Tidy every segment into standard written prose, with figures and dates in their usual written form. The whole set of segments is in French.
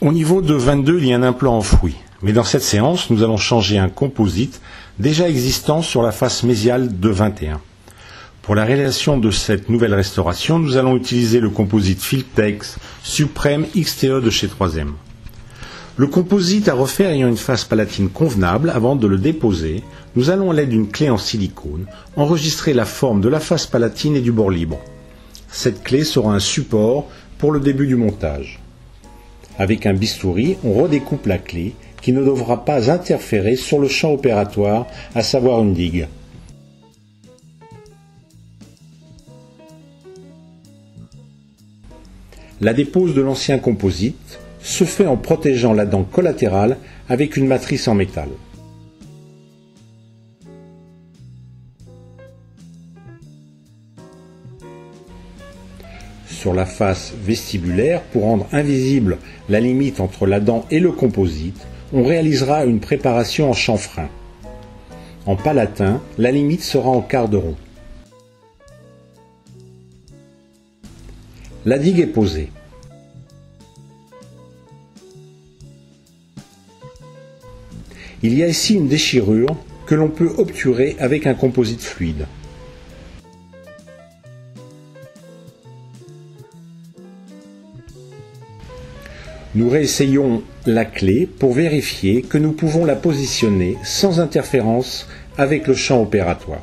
Au niveau de 22, il y a un implant enfoui. Mais dans cette séance, nous allons changer un composite déjà existant sur la face mésiale de 21. Pour la réalisation de cette nouvelle restauration, nous allons utiliser le composite Filtex Supreme XTE de chez 3M. Le composite à refaire ayant une face palatine convenable, avant de le déposer, nous allons à l'aide d'une clé en silicone enregistrer la forme de la face palatine et du bord libre. Cette clé sera un support pour le début du montage. Avec un bistouri, on redécoupe la clé qui ne devra pas interférer sur le champ opératoire, à savoir une digue. La dépose de l'ancien composite se fait en protégeant la dent collatérale avec une matrice en métal. Sur la face vestibulaire, pour rendre invisible la limite entre la dent et le composite, on réalisera une préparation en chanfrein. En palatin, la limite sera en quart de rond. La digue est posée. Il y a ici une déchirure que l'on peut obturer avec un composite fluide. Nous réessayons la clé pour vérifier que nous pouvons la positionner sans interférence avec le champ opératoire.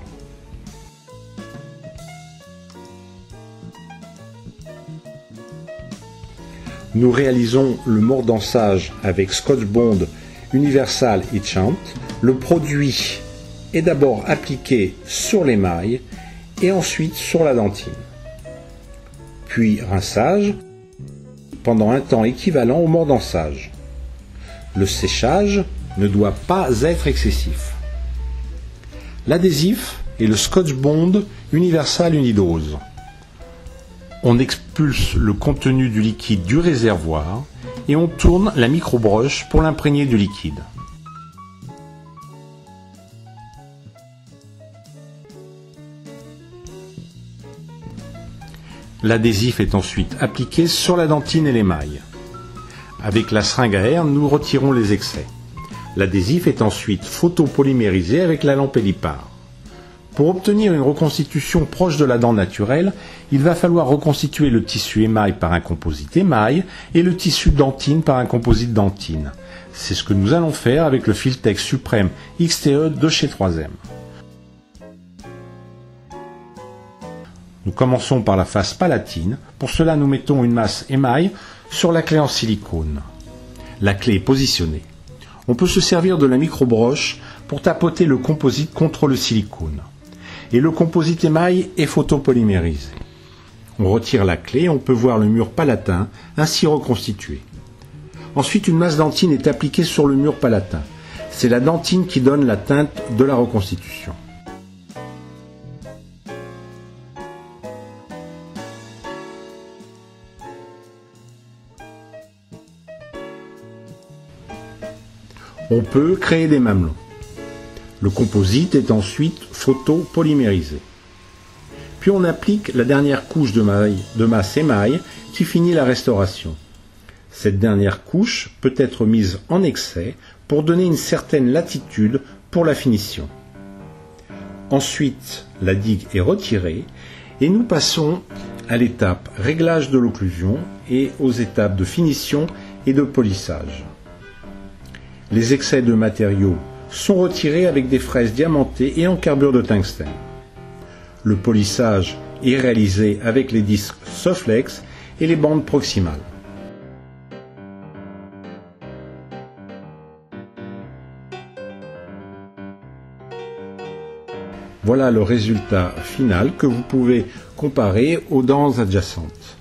Nous réalisons le mordançage avec Scotch Bond Universal Etchant. Le produit est d'abord appliqué sur l'émail et ensuite sur la dentine. Puis rinçage pendant un temps équivalent au mordançage. Le séchage ne doit pas être excessif. L'adhésif est le Scotch Bond Universal Unidose. On expulse le contenu du liquide du réservoir et on tourne la microbroche pour l'imprégner du liquide. L'adhésif est ensuite appliqué sur la dentine et l'émail. Avec la seringue à air, nous retirons les excès. L'adhésif est ensuite photopolymérisé avec la lampe Hélipare. Pour obtenir une reconstitution proche de la dent naturelle, il va falloir reconstituer le tissu émail par un composite émail et le tissu dentine par un composite dentine. C'est ce que nous allons faire avec le Filtex Supreme XTE de chez 3M. Nous commençons par la face palatine. Pour cela, nous mettons une masse émail sur la clé en silicone. La clé est positionnée. On peut se servir de la microbroche pour tapoter le composite contre le silicone. Et le composite émail est photopolymérisé. On retire la clé et on peut voir le mur palatin ainsi reconstitué. Ensuite, une masse dentine est appliquée sur le mur palatin. C'est la dentine qui donne la teinte de la reconstitution. On peut créer des mamelons. Le composite est ensuite photopolymérisé. Puis on applique la dernière couche de masse émail qui finit la restauration. Cette dernière couche peut être mise en excès pour donner une certaine latitude pour la finition. Ensuite, la digue est retirée et nous passons à l'étape réglage de l'occlusion et aux étapes de finition et de polissage. Les excès de matériaux sont retirés avec des fraises diamantées et en carbure de tungstène. Le polissage est réalisé avec les disques Soflex et les bandes proximales. Voilà le résultat final que vous pouvez comparer aux dents adjacentes.